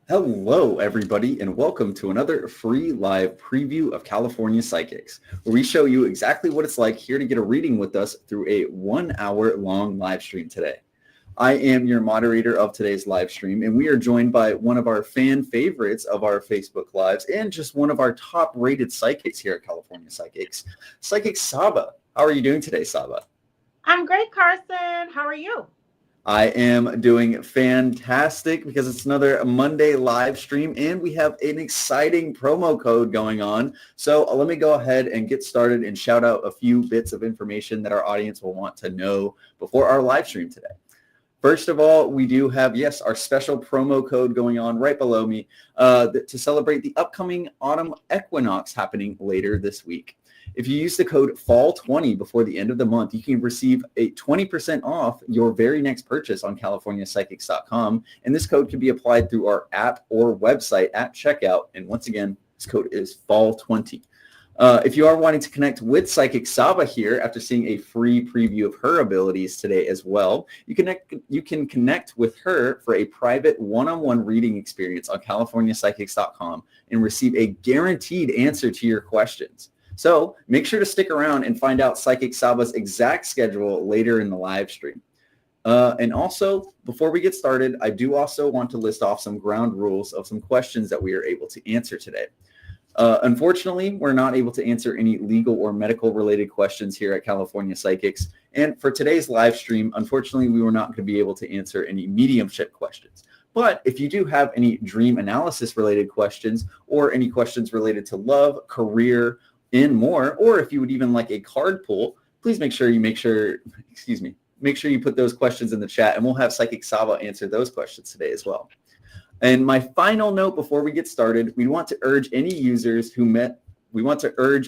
Hello, everybody, and welcome to another free live preview of California Psychics, where we show you exactly what it's like here to get a reading with us through a 1 hour long live stream today. I am your moderator of today's live stream, and we are joined by one of our fan favorites of our Facebook Lives and just one of our top rated psychics here at California Psychics, Psychic Saba. How are you doing today, Saba? I'm great, Carson. How are you? I am doing fantastic because it's another Monday live stream and we have an exciting promo code going on. So let me go ahead and get started and shout out a few bits of information that our audience will want to know before our live stream today. First of all, we do have, yes, our special promo code going on right below me to celebrate the upcoming autumn equinox happening later this week. If you use the code FALL20 before the end of the month, you can receive a 20% off your very next purchase on CaliforniaPsychics.com. And this code can be applied through our app or website at checkout. And once again, this code is FALL20. If you are wanting to connect with Psychic Saba here after seeing a free preview of her abilities today as well, you can connect with her for a private one-on-one reading experience on CaliforniaPsychics.com and receive a guaranteed answer to your questions. So make sure to stick around and find out Psychic Saba's exact schedule later in the live stream. And also, before we get started, I do also want to list off some ground rules of some questions that we are able to answer today. Unfortunately, we're not able to answer any legal or medical related questions here at California Psychics. And for today's live stream, unfortunately, we were not going to be able to answer any mediumship questions. But if you do have any dream analysis related questions or any questions related to love, career, and more, or if you would even like a card pull, please make sure you put those questions in the chat, and we'll have Psychic Saba answer those questions today as well. And my final note before we get started, we want to urge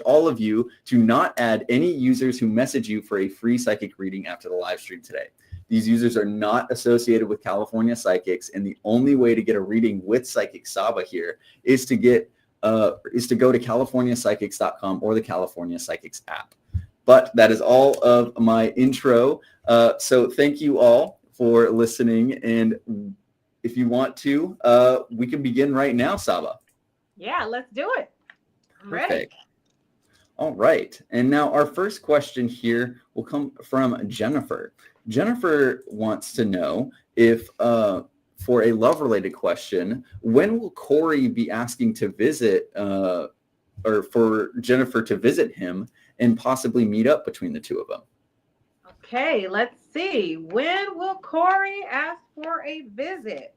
all of you to not add any users who message you for a free psychic reading after the live stream today. These users are not associated with California Psychics, and the only way to get a reading with Psychic Saba here is to go to californiapsychics.com or the California Psychics app. But that is all of my intro. So thank you all for listening. And if you want to, we can begin right now, Saba. Yeah, let's do it. I'm ready. Perfect. All right. And now our first question here will come from Jennifer. Jennifer wants to know if, for a love-related question, when will Corey be asking to visit, or for Jennifer to visit him and possibly meet up between the two of them? Okay, let's see. When will Corey ask for a visit?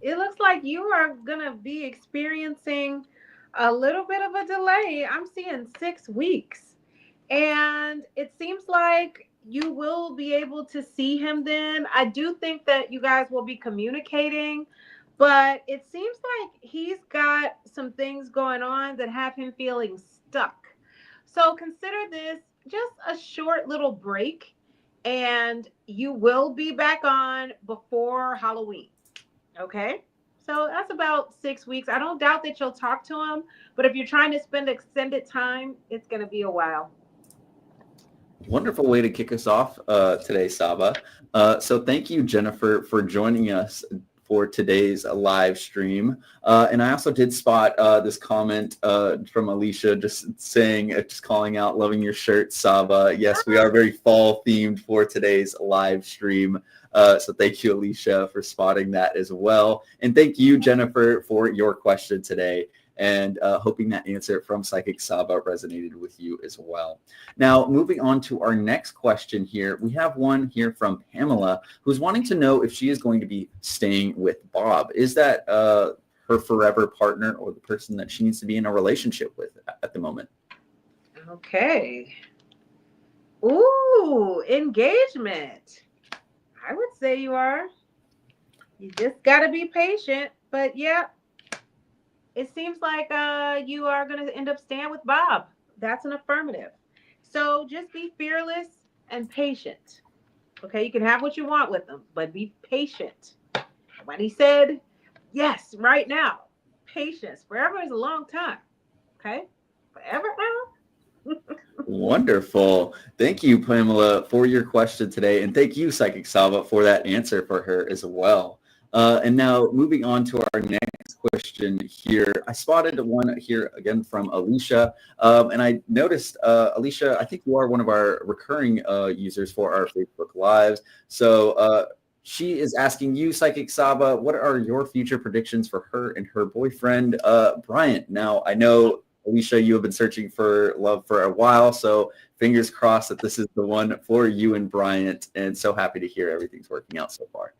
It looks like you are going to be experiencing a little bit of a delay. I'm seeing 6 weeks. And it seems like you will be able to see him then. I do think that you guys will be communicating, but it seems like he's got some things going on that have him feeling stuck. So consider this just a short little break, and you will be back on before Halloween. Okay? So that's about 6 weeks. I don't doubt that you'll talk to him, but if you're trying to spend extended time, it's going to be a while. Wonderful way to kick us off today, Saba. So thank you, Jennifer, for joining us for today's live stream. And I also did spot this comment from Alicia just calling out, loving your shirt, Saba. Yes, we are very fall themed for today's live stream. So thank you, Alicia, for spotting that as well. And thank you, Jennifer, for your question today. And hoping that answer from Psychic Saba resonated with you as well. Now, moving on to our next question here, we have one here from Pamela, who's wanting to know if she is going to be staying with Bob. Is that her forever partner or the person that she needs to be in a relationship with at the moment? Okay. Ooh, engagement. I would say you are. You just got to be patient. But yeah, it seems like you are going to end up staying with Bob. That's an affirmative. So just be fearless and patient. Okay, you can have what you want with them, but be patient. When he said, yes, right now, patience. Forever is a long time. Okay, forever now. Wonderful. Thank you, Pamela, for your question today. And thank you, Psychic Saba, for that answer for her as well. And now moving on to our next question here. I spotted one here again from Alicia. And I noticed, Alicia, I think you are one of our recurring users for our Facebook Lives. So she is asking you, Psychic Saba, what are your future predictions for her and her boyfriend, Bryant? Now, I know, Alicia, you have been searching for love for a while, so fingers crossed that this is the one for you and Bryant, and so happy to hear everything's working out so far.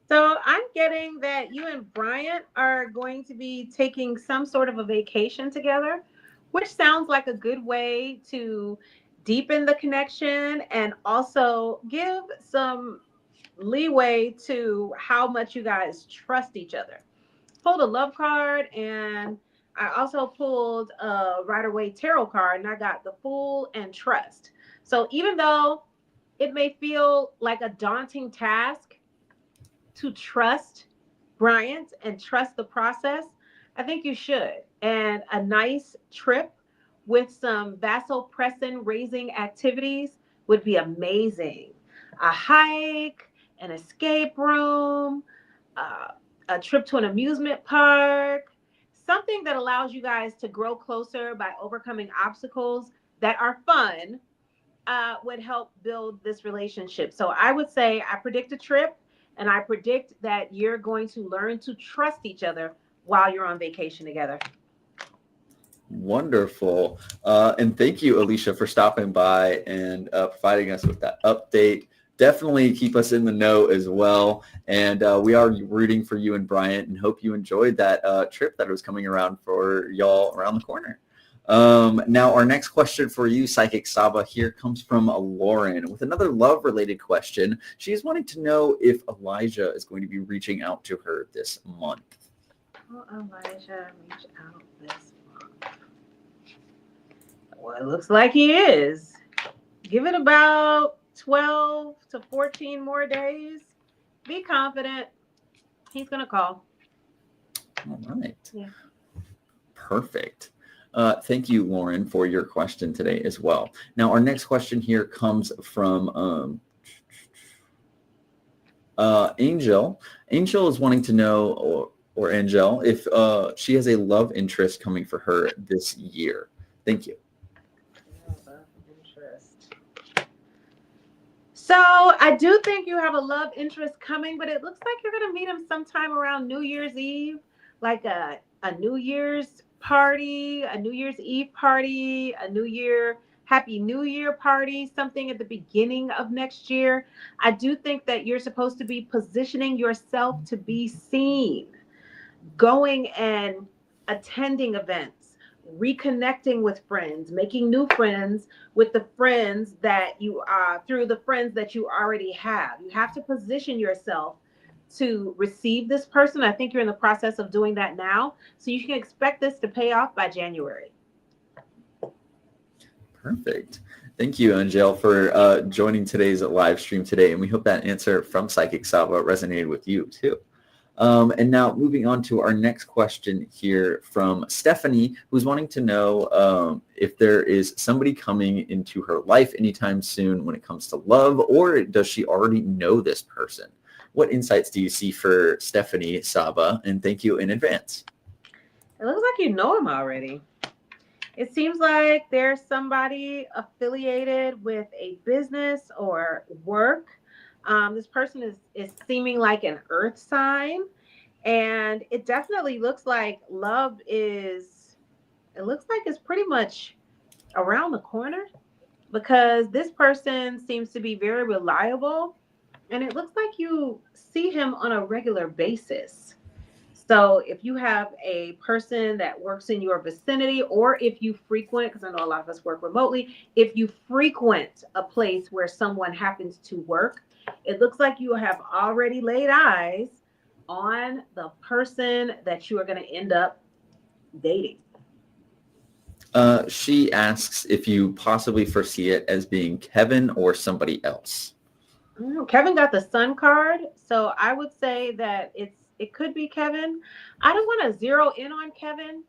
So I'm getting that you and Bryant are going to be taking some sort of a vacation together, which sounds like a good way to deepen the connection and also give some leeway to how much you guys trust each other. Pulled a love card, and I also pulled a Rider-Waite tarot card, and I got the Fool and Trust. So even though it may feel like a daunting task to trust Bryant and trust the process, I think you should. And a nice trip with some vasopressin raising activities would be amazing. A hike, an escape room, a trip to an amusement park, something that allows you guys to grow closer by overcoming obstacles that are fun would help build this relationship. So I would say I predict a trip, and I predict that you're going to learn to trust each other while you're on vacation together. Wonderful. And thank you, Alicia, for stopping by and providing us with that update. definitely keep us in the know as well. And we are rooting for you and Bryant and hope you enjoyed that trip that was coming around for y'all around the corner. Now, our next question for you, Psychic Saba, here comes from Lauren with another love-related question. She's wanting to know if Elijah is going to be reaching out to her this month. Will Elijah reach out this month? Well, it looks like he is. Give it about 12 to 14 more days. Be confident. He's going to call. All right. Yeah. Perfect. Thank you, Lauren, for your question today as well. Now, our next question here comes from Angel. Angel is wanting to know, or Angel, if she has a love interest coming for her this year. Thank you. Love interest. So I do think you have a love interest coming, but it looks like you're going to meet him sometime around New Year's Eve, like a New Year's party, a New Year's Eve party, a New Year, Happy New Year party, something at the beginning of next year. I do think that you're supposed to be positioning yourself to be seen, going and attending events, reconnecting with friends, making new friends with the friends that you are through the friends that you already have. You have to position yourself to receive this person. I think you're in the process of doing that now. So you can expect this to pay off by January. Perfect. Thank you, Angel, for joining today's live stream today. And we hope that answer from Psychic Saba resonated with you too. And now moving on to our next question here from Stephanie, who's wanting to know if there is somebody coming into her life anytime soon when it comes to love, or does she already know this person? What insights do you see for Stephanie Saba? And thank you in advance. It looks like you know him already. It seems like there's somebody affiliated with a business or work. This person is seeming like an earth sign. And it definitely looks like love is, it looks like it's pretty much around the corner, because this person seems to be very reliable. And it looks like you see him on a regular basis. So if you have a person that works in your vicinity, or if you frequent, because I know a lot of us work remotely, if you frequent a place where someone happens to work, it looks like you have already laid eyes on the person that you are going to end up dating. She asks if you possibly foresee it as being Kevin or somebody else. Kevin got the sun card, so I would say that it could be Kevin. I don't want to zero in on Kevin.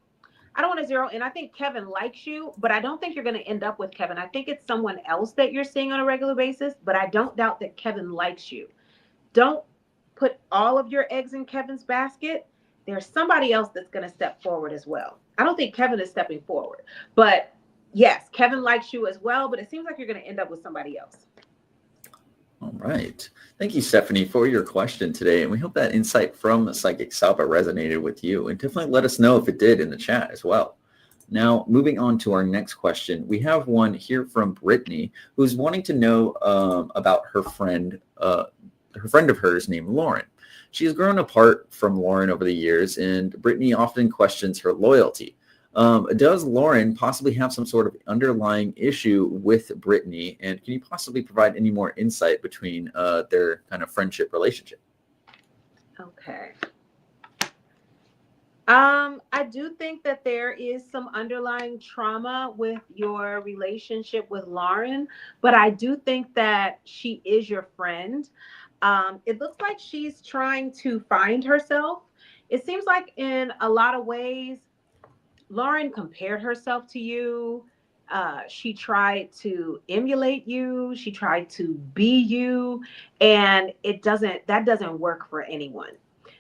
I don't want to zero in. I think Kevin likes you, but I don't think you're going to end up with Kevin. I think it's someone else that you're seeing on a regular basis, but I don't doubt that Kevin likes you. Don't put all of your eggs in Kevin's basket. There's somebody else that's going to step forward as well. I don't think Kevin is stepping forward, but yes, Kevin likes you as well, but it seems like you're going to end up with somebody else. All right. Thank you, Stephanie, for your question today. And we hope that insight from Psychic Saba resonated with you. And definitely let us know if it did in the chat as well. Now, moving on to our next question, we have one here from Brittany, who's wanting to know about her friend of hers named Lauren. She has grown apart from Lauren over the years, and Brittany often questions her loyalty. Does Lauren possibly have some sort of underlying issue with Brittany, and can you possibly provide any more insight between their kind of friendship relationship? Okay. I do think that there is some underlying trauma with your relationship with Lauren, but I do think that she is your friend. It looks like she's trying to find herself. It seems like in a lot of ways, Lauren compared herself to you. She tried to emulate you. She tried to be you, and that doesn't work for anyone.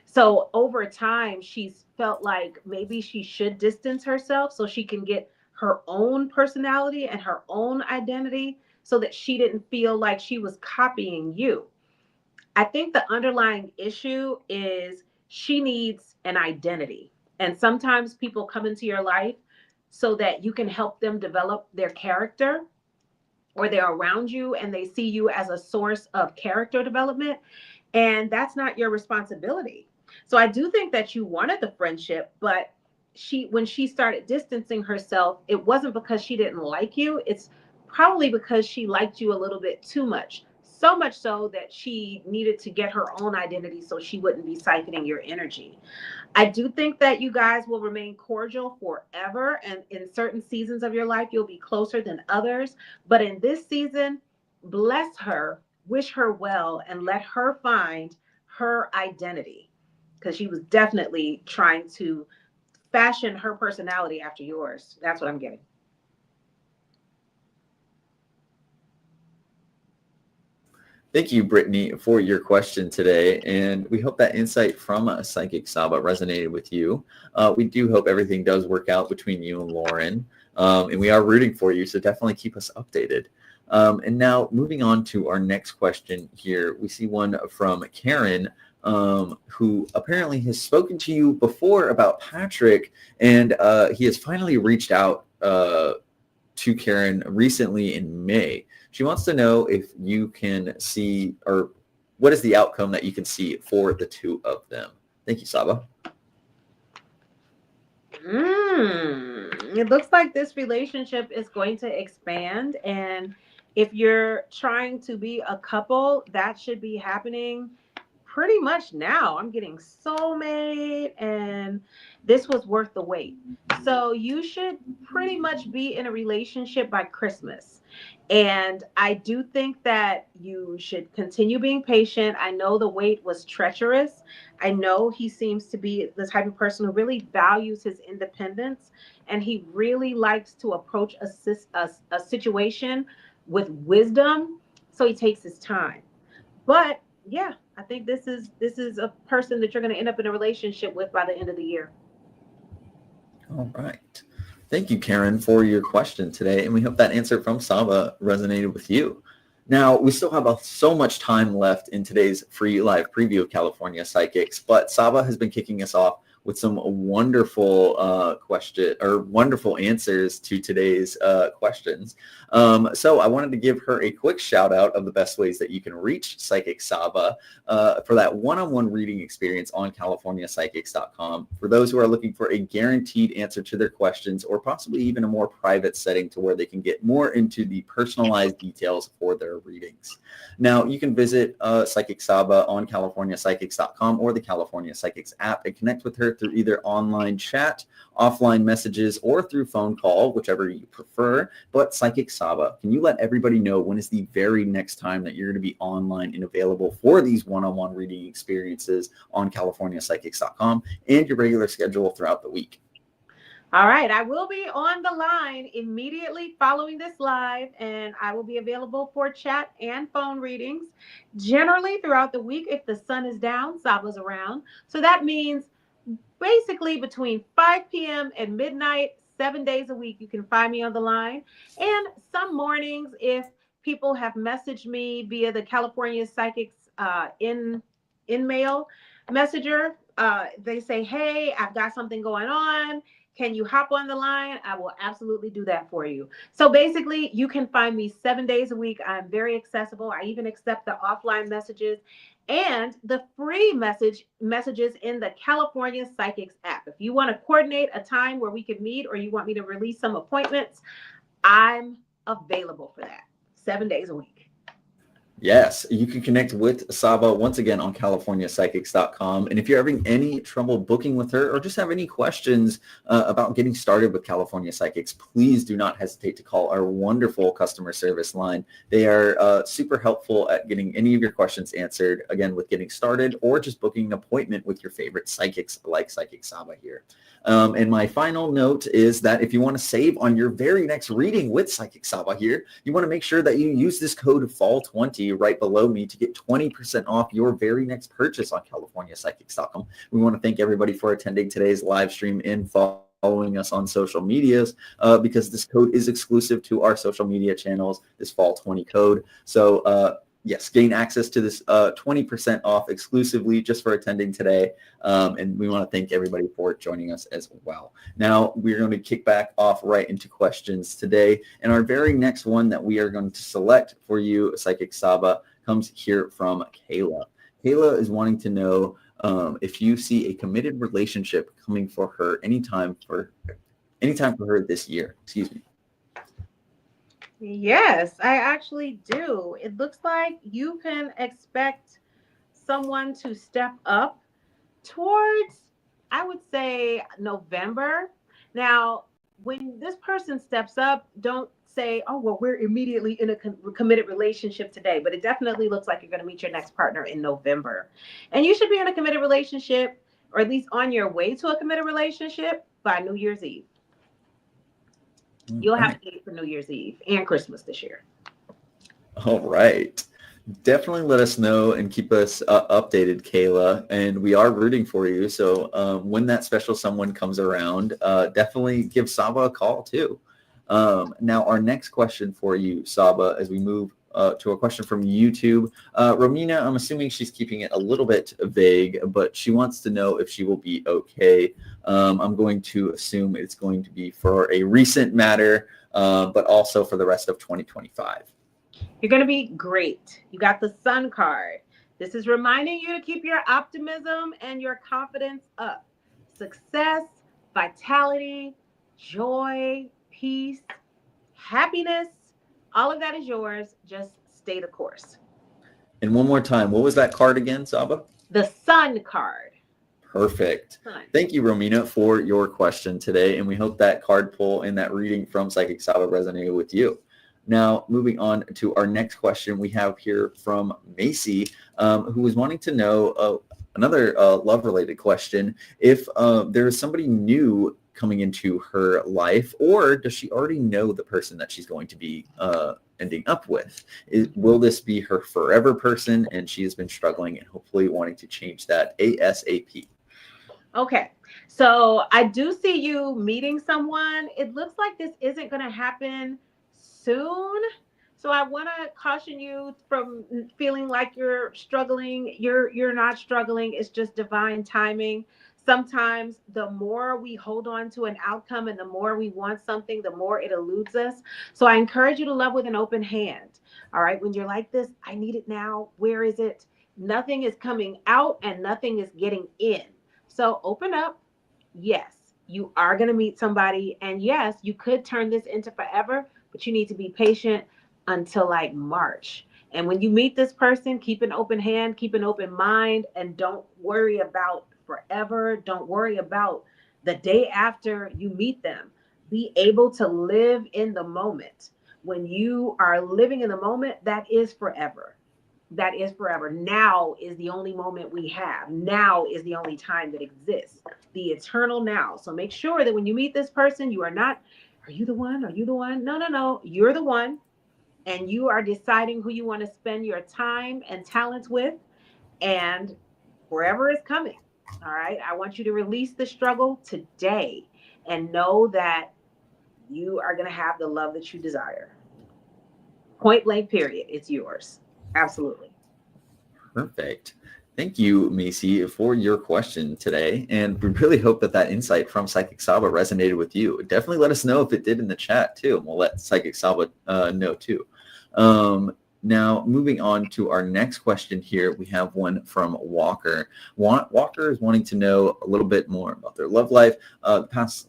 So over time, she's felt like maybe she should distance herself so she can get her own personality and her own identity, so that she didn't feel like she was copying you. I think the underlying issue is she needs an identity. And sometimes people come into your life so that you can help them develop their character. or they're around you and they see you as a source of character development, and that's not your responsibility. So I do think that you wanted the friendship, but when she started distancing herself, it wasn't because she didn't like you. It's probably because she liked you a little bit too much. So much so that she needed to get her own identity so she wouldn't be siphoning your energy. I do think that you guys will remain cordial forever. And in certain seasons of your life, you'll be closer than others. But in this season, bless her, wish her well, and let her find her identity, because she was definitely trying to fashion her personality after yours. That's what I'm getting. Thank you, Brittany, for your question today, and we hope that insight from Psychic Saba resonated with you. We do hope everything does work out between you and Lauren, and we are rooting for you, so definitely keep us updated. And now, moving on to our next question here, we see one from Karen, who apparently has spoken to you before about Patrick, and he has finally reached out to Karen recently in May. She wants to know if you can see, or what is the outcome that you can see for the two of them. Thank you, Saba. It looks like this relationship is going to expand. And if you're trying to be a couple, that should be happening pretty much now. I'm getting soulmate, and this was worth the wait. So you should pretty much be in a relationship by Christmas. And I do think that you should continue being patient. I know the wait was treacherous. I know he seems to be the type of person who really values his independence, and he really likes to approach a situation with wisdom. So he takes his time. But yeah, I think this is a person that you're going to end up in a relationship with by the end of the year. All right. Thank you, Karen, for your question today, and we hope that answer from Saba resonated with you. Now, we still have so much time left in today's free live preview of California Psychics, but Saba has been kicking us off with some wonderful wonderful answers to today's questions. So I wanted to give her a quick shout out of the best ways that you can reach Psychic Saba for that one-on-one reading experience on CaliforniaPsychics.com. For those who are looking for a guaranteed answer to their questions, or possibly even a more private setting to where they can get more into the personalized details for their readings. Now, you can visit Psychic Saba on CaliforniaPsychics.com or the California Psychics app and connect with her through either online chat, offline messages, or through phone call, whichever you prefer. But Psychic Saba, can you let everybody know when is the very next time that you're going to be online and available for these one-on-one reading experiences on CaliforniaPsychics.com and your regular schedule throughout the week? All right, I will be on the line immediately following this live, and I will be available for chat and phone readings generally throughout the week. If the sun is down, Saba's around. So that means basically between 5 p.m. and midnight, 7 days a week, you can find me on the line. And some mornings, if people have messaged me via the California Psychics in mail messenger, they say, hey, I've got something going on. Can you hop on the line? I will absolutely do that for you. So basically, you can find me 7 days a week. I'm very accessible. I even accept the offline messages and the free messages in the California Psychics app. If you want to coordinate a time where we can meet, or you want me to release some appointments, I'm available for that 7 days a week. Yes, you can connect with Saba once again on CaliforniaPsychics.com. And if you're having any trouble booking with her, or just have any questions about getting started with California Psychics, please do not hesitate to call our wonderful customer service line. They are super helpful at getting any of your questions answered, again, with getting started or just booking an appointment with your favorite psychics like Psychic Saba here. And my final note is that if you want to save on your very next reading with Psychic Saba here, you want to make sure that you use this code FALL20 right below me to get 20% off your very next purchase on CaliforniaPsychics.com. We want to thank everybody for attending today's live stream and following us on social medias because this code is exclusive to our social media channels, this FALL20 code. So yes, gain access to this 20% off exclusively just for attending today. And we want to thank everybody for joining us as well. Now, we're going to kick back off right into questions today. And our very next one that we are going to select for you, Psychic Saba, comes here from Kayla. Kayla is wanting to know if you see a committed relationship coming for her anytime for her this year. Excuse me. Yes, I actually do. It looks like you can expect someone to step up towards, I would say, November. Now, when this person steps up, don't say, oh, well, we're immediately in a committed relationship today. But it definitely looks like you're going to meet your next partner in November. And you should be in a committed relationship, or at least on your way to a committed relationship by New Year's Eve. You'll have a date for New Year's Eve and Christmas this year. All right. Definitely let us know and keep us updated, Kayla. And we are rooting for you. So when that special someone comes around, definitely give Saba a call too. Now, our next question for you, Saba, as we move to a question from YouTube. Romina, I'm assuming she's keeping it a little bit vague, but she wants to know if she will be okay. I'm going to assume it's going to be for a recent matter, but also for the rest of 2025. You're going to be great. You got the Sun card. This is reminding you to keep your optimism and your confidence up. Success, vitality, joy, peace, happiness, all of that is yours. Just stay the course. And one more time, what was that card again, Saba? The Sun card. Perfect. Thank you, Romina, for your question today. And we hope that card pull and that reading from Psychic Saba resonated with you. Now, moving on to our next question, we have here from Macy, who was wanting to know another love-related question. If there is somebody new coming into her life, or does she already know the person that she's going to be ending up with? Will this be her forever person? And she has been struggling and hopefully wanting to change that ASAP. Okay, so I do see you meeting someone. It looks like this isn't going to happen soon. So I want to caution you from feeling like you're struggling. You're not struggling. It's just divine timing. Sometimes the more we hold on to an outcome and the more we want something, the more it eludes us. So I encourage you to love with an open hand. All right. When you're like this, I need it now. Where is it? Nothing is coming out and nothing is getting in. So open up. Yes, you are going to meet somebody. And yes, you could turn this into forever, but you need to be patient until like March. And when you meet this person, keep an open hand, keep an open mind, and don't worry about forever. Don't worry about the day after you meet them. Be able to live in the moment. When you are living in the moment, that is forever. That is forever. Now is the only moment we have. Now is the only time that exists. The eternal now. So make sure that when you meet this person, you are not, are you the one? Are you the one? No, no, no. You're the one. And you are deciding who you want to spend your time and talents with. And wherever is coming. All right. I want you to release the struggle today and know that you are going to have the love that you desire. Point blank, period. It's yours. Absolutely. Perfect. Thank you, Macy, for your question today. And we really hope that that insight from Psychic Saba resonated with you. Definitely let us know if it did in the chat too. And we'll let Psychic Saba know too. Now, moving on to our next question here, we have one from Walker. Walker is wanting to know a little bit more about their love life. The past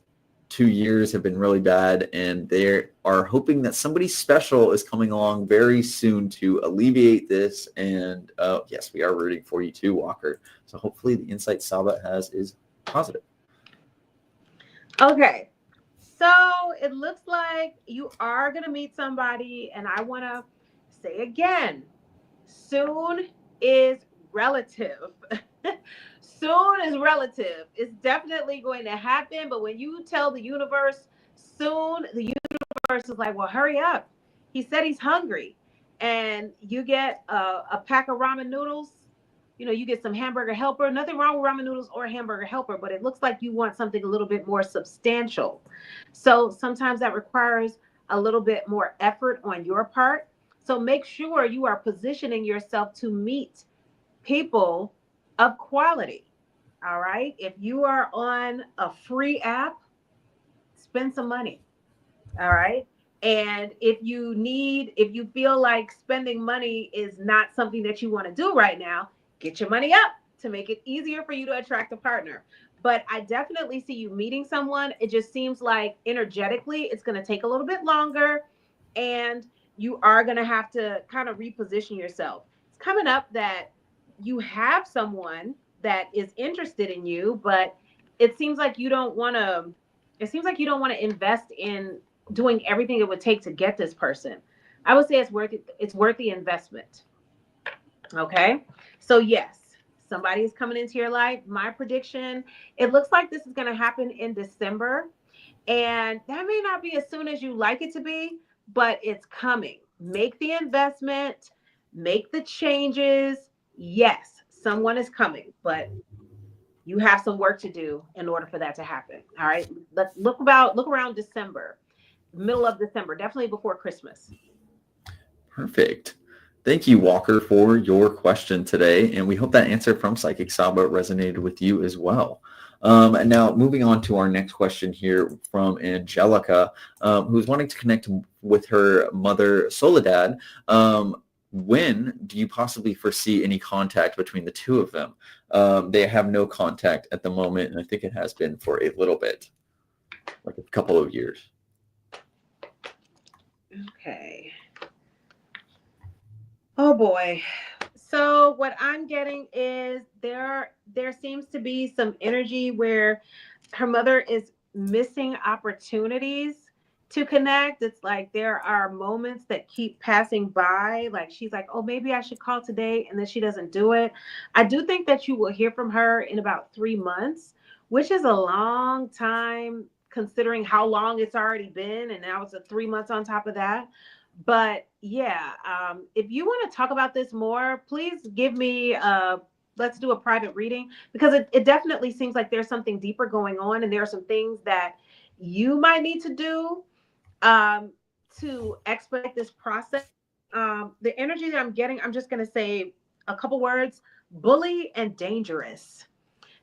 2 years have been really bad, and they are hoping that somebody special is coming along very soon to alleviate this. And yes, we are rooting for you too, Walker. So hopefully the insight Saba has is positive. Okay. So it looks like you are going to meet somebody, and I want to say again, soon is relative. Soon is relative. It's definitely going to happen, but when you tell the universe soon, the universe is like, well, hurry up. He said he's hungry. And you get a pack of ramen noodles. You know, you get some hamburger helper. Nothing wrong with ramen noodles or hamburger helper, but it looks like you want something a little bit more substantial. So sometimes that requires a little bit more effort on your part. So make sure you are positioning yourself to meet people of quality. All right. If you are on a free app, spend some money. All right. And if you feel like spending money is not something that you want to do right now, get your money up to make it easier for you to attract a partner. But I definitely see you meeting someone. It just seems like energetically it's going to take a little bit longer, and you are going to have to kind of reposition yourself. It's coming up that you have someone that is interested in you, but it seems like you don't want to invest in doing everything it would take to get this person. I would say it's worth the investment. Okay. So yes, somebody is coming into your life. My prediction, it looks like this is going to happen in December. And that may not be as soon as you like it to be, but it's coming. Make the investment, make the changes. Yes, someone is coming, but you have some work to do in order for that to happen. All right. Let's look around December, middle of December, definitely before Christmas. Perfect. Thank you, Walker, for your question today. And we hope that answer from Psychic Saba resonated with you as well. And now moving on to our next question here from Angelica, who's wanting to connect with her mother, Soledad. When do you possibly foresee any contact between the two of them? They have no contact at the moment, and I think it has been for a little bit, like a couple of years. Okay. Oh boy. So what I'm getting is there seems to be some energy where her mother is missing opportunities to connect. It's like there are moments that keep passing by. Like she's like, oh, maybe I should call today. And then she doesn't do it. I do think that you will hear from her in about 3 months, which is a long time considering how long it's already been. And now it's a 3 months on top of that. But yeah, if you want to talk about this more, please give me let's do a private reading, because it definitely seems like there's something deeper going on, and there are some things that you might need to do to expedite this process. The energy that I'm getting, I'm just going to say a couple words: bully and dangerous.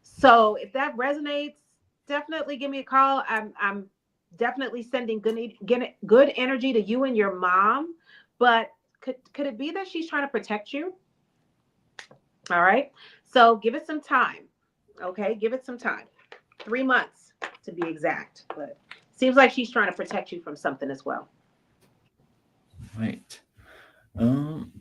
So if that resonates, definitely give me a call. I'm definitely sending good energy to you and your mom. But could it be that she's trying to protect you? All right. So give it some time. Okay. Give it some time. 3 months to be exact. But seems like she's trying to protect you from something as well. Right.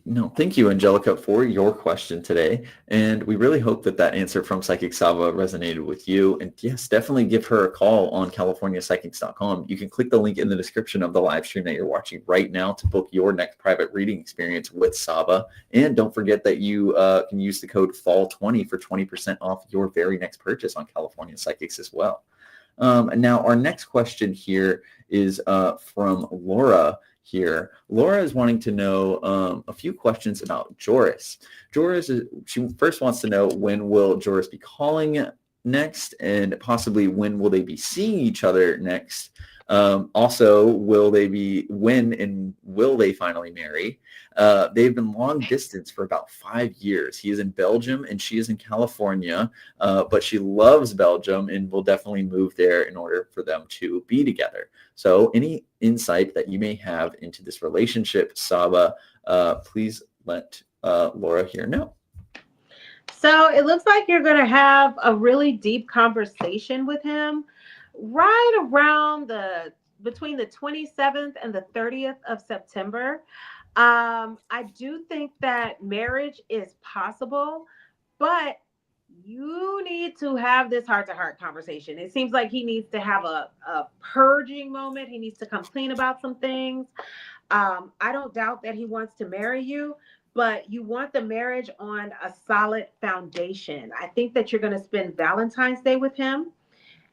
No, thank you, Angelica, for your question today. And we really hope that that answer from Psychic Saba resonated with you. And yes, definitely give her a call on CaliforniaPsychics.com. You can click the link in the description of the live stream that you're watching right now to book your next private reading experience with Saba. And don't forget that you can use the code FALL20 for 20% off your very next purchase on California Psychics as well. And now our next question here is from Laura. Here, Laura is wanting to know a few questions about Joris. She first wants to know, when will Joris be calling next, and possibly when will they be seeing each other next? Also, when and will they finally marry? They've been long distance for about 5 years. He is in Belgium and she is in California, but she loves Belgium and will definitely move there in order for them to be together. So any insight that you may have into this relationship, Saba, please let Laura here know. So it looks like you're going to have a really deep conversation with him right around between the 27th and the 30th of September. I do think that marriage is possible, but you need to have this heart-to-heart conversation. It seems like he needs to have a purging moment. He needs to come clean about some things. I don't doubt that he wants to marry you, but you want the marriage on a solid foundation. I think that you're going to spend Valentine's Day with him.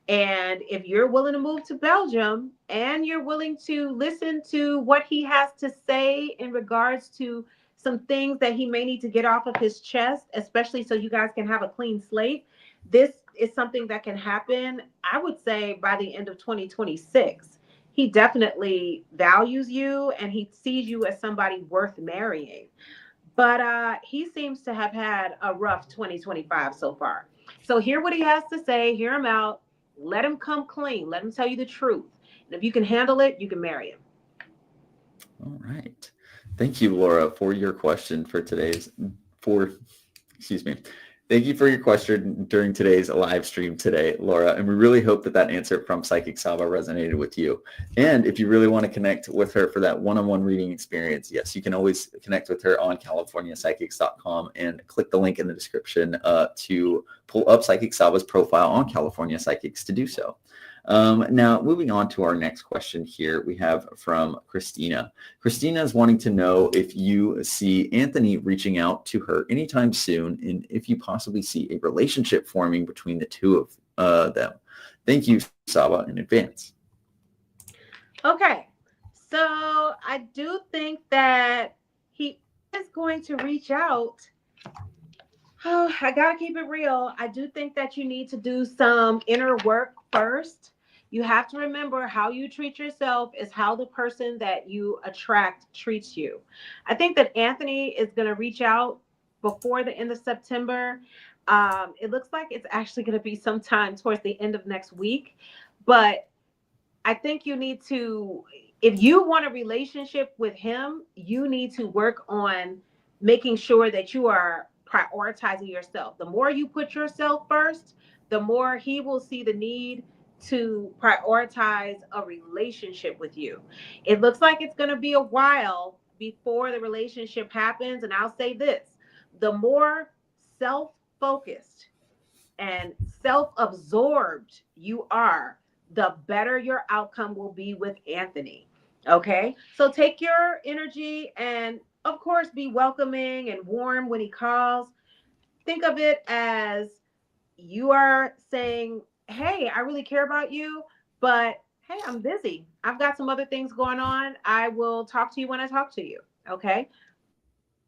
And if you're willing to move to Belgium and you're willing to listen to what he has to say in regards to some things that he may need to get off of his chest, especially so you guys can have a clean slate, this is something that can happen, I would say, by the end of 2026. he definitely values you and he sees you as somebody worth marrying. But he seems to have had a rough 2025 so far. So hear what he has to say, hear him out, let him come clean, let him tell you the truth. And if you can handle it, you can marry him. All right. Thank you, Laura, for your question for excuse me. Thank you for your question during today's live stream today, Laura. And we really hope that that answer from Psychic Saba resonated with you. And if you really want to connect with her for that one-on-one reading experience, yes, you can always connect with her on CaliforniaPsychics.com and click the link in the description to pull up Psychic Saba's profile on California Psychics to do so. Now, moving on to our next question here, we have from Christina. Christina is wanting to know if you see Anthony reaching out to her anytime soon and if you possibly see a relationship forming between the two of them. Thank you, Saba, in advance. Okay, so I do think that he is going to reach out. Oh, I gotta keep it real. I do think that you need to do some inner work first. You have to remember how you treat yourself is how the person that you attract treats you. I think that Anthony is going to reach out before the end of September. It looks like it's actually going to be sometime towards the end of next week. But I think you need to, if you want a relationship with him, you need to work on making sure that you are prioritizing yourself. The more you put yourself first, the more he will see the need to prioritize a relationship with you. It looks like it's going to be a while before the relationship happens. And I'll say this, the more self focused and self absorbed you are, the better your outcome will be with Anthony. Okay. So take your energy and, of course, be welcoming and warm when he calls. Think of it as you are saying, hey, I really care about you, but hey, I'm busy. I've got some other things going on. I will talk to you when I talk to you. Okay.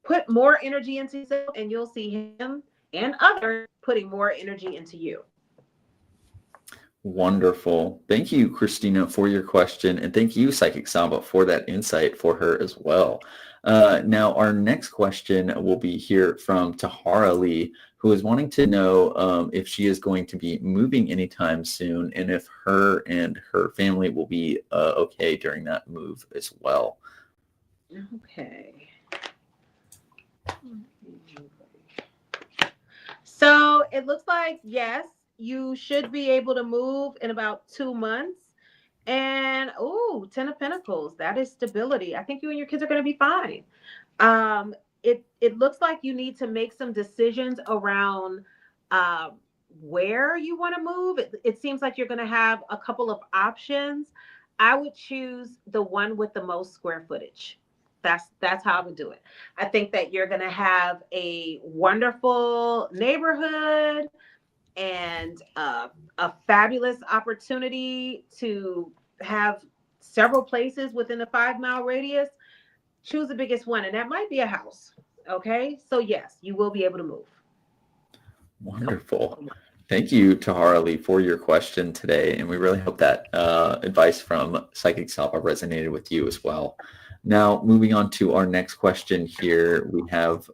Put more energy into yourself, and you'll see him and others putting more energy into you. Wonderful. Thank you, Christina, for your question. And thank you, Psychic Saba, for that insight for her as well. Now, our next question will be here from Tahara Lee, who is wanting to know if she is going to be moving anytime soon and if her and her family will be okay during that move as well. Okay. So it looks like, yes, you should be able to move in about 2 months. And oh, 10 of Pentacles, that is stability. I think you and your kids are going to be fine. It looks like you need to make some decisions around uh, where you want to move. It seems like you're going to have a couple of options. I would choose the one with the most square footage. That's how I would do it. I think that you're going to have a wonderful neighborhood and a fabulous opportunity to have several places within a 5 mile radius. Choose the biggest one, and that might be a house. Okay, so yes, you will be able to move. Wonderful. Thank you, Tahara Lee, for your question today, and we really hope that advice from Psychic Saba resonated with you as well. Now, moving on to our next question here, we have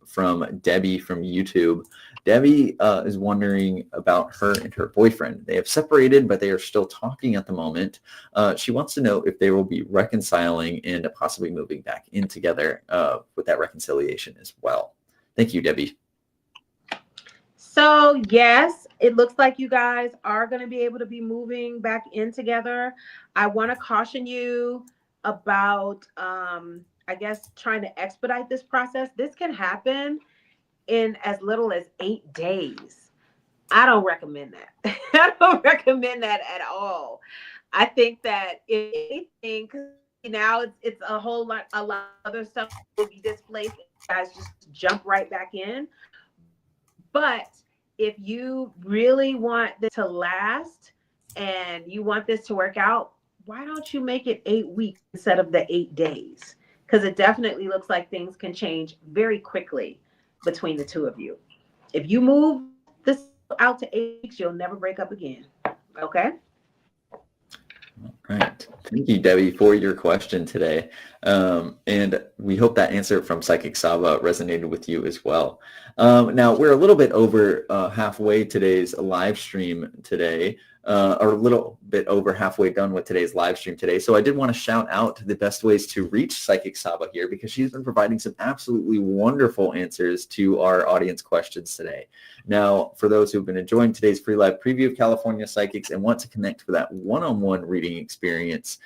from Debbie from YouTube. Debbie is wondering about her and her boyfriend. They have separated, but they are still talking at the moment. She wants to know if they will be reconciling and possibly moving back in together with that reconciliation as well. Thank you, Debbie. So yes, it looks like you guys are going to be able to be moving back in together. I want to caution you about, I guess, trying to expedite this process. This can happen in as little as 8 days. I don't recommend that. I don't recommend that at all. I think that if anything, now it's a lot of other stuff will be displaced. You guys just jump right back in. But if you really want this to last and you want this to work out, why don't you make it 8 weeks instead of the 8 days? Because it definitely looks like things can change very quickly between the two of you. If you move this out to 8 weeks, you'll never break up again. Okay? Right. Thank you, Debbie, for your question today. And we hope that answer from Psychic Saba resonated with you as well. Now, we're a little bit over halfway today's live stream today, or a little bit over halfway done with today's live stream today. So I did want to shout out the best ways to reach Psychic Saba here because she's been providing some absolutely wonderful answers to our audience questions today. Now, for those who've been enjoying today's free live preview of California Psychics and want to connect for that one-on-one reading experience,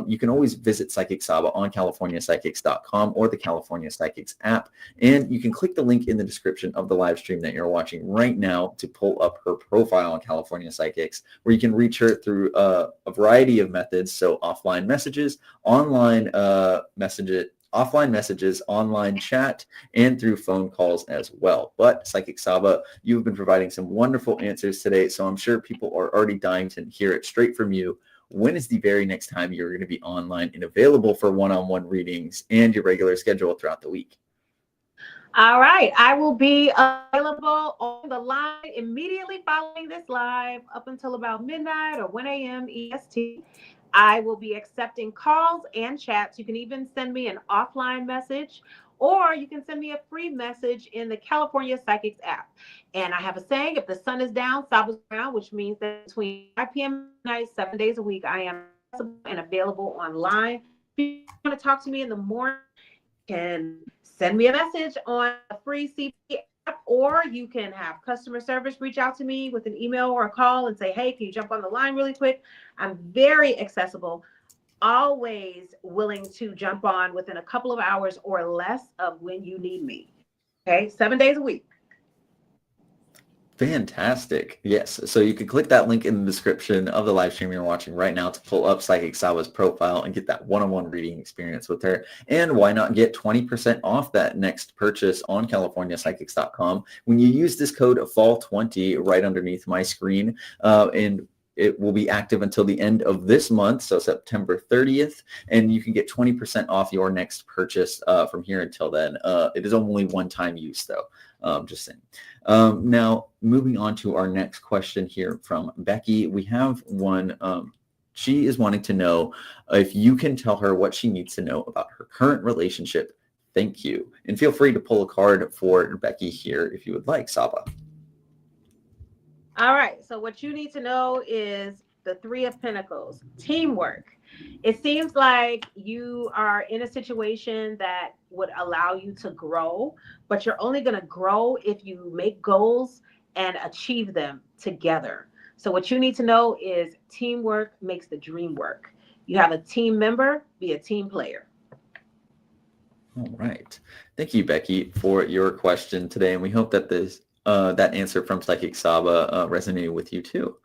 you can always visit Psychic Saba on CaliforniaPsychics.com or the California Psychics app. And you can click the link in the description of the live stream that you're watching right now to pull up her profile on California Psychics, where you can reach her through a variety of methods. So offline messages, offline messages, online chat, and through phone calls as well. But Psychic Saba, you've been providing some wonderful answers today, so I'm sure people are already dying to hear it straight from you. When is the very next time you're going to be online and available for one-on-one readings and your regular schedule throughout the week? All right. I will be available on the line immediately following this live up until about midnight or 1 a.m. EST. I will be accepting calls and chats. You can even send me an offline message, or you can send me a free message in the California Psychics app. And I have a saying, if the sun is down, Saba's around, which means that between 5 p.m. and night, 7 days a week, I am accessible and available online. If you want to talk to me in the morning, you can send me a message on a free CP app, or you can have customer service reach out to me with an email or a call and say, hey, can you jump on the line really quick? I'm very accessible, always willing to jump on within a couple of hours or less of when you need me. Okay, 7 days a week. Fantastic. Yes. So you can click that link in the description of the live stream you're watching right now to pull up Psychic Saba's profile and get that one-on-one reading experience with her. And why not get 20% off that next purchase on CaliforniaPsychics.com when you use this code FALL20 right underneath my screen. And it will be active until the end of this month, so September 30th, and you can get 20% off your next purchase from here until then. It is only one-time use, though. Just saying. Now, moving on to our next question here from Becky. We have one. She is wanting to know if you can tell her what she needs to know about her current relationship. Thank you. And feel free to pull a card for Becky here if you would like, Saba. All right. So what you need to know is the Three of Pentacles, teamwork. It seems like you are in a situation that would allow you to grow, but you're only going to grow if you make goals and achieve them together. So what you need to know is teamwork makes the dream work. You have a team member, be a team player. All right. Thank you, Becky, for your question today. And we hope that that answer from Psychic Saba resonated with you too.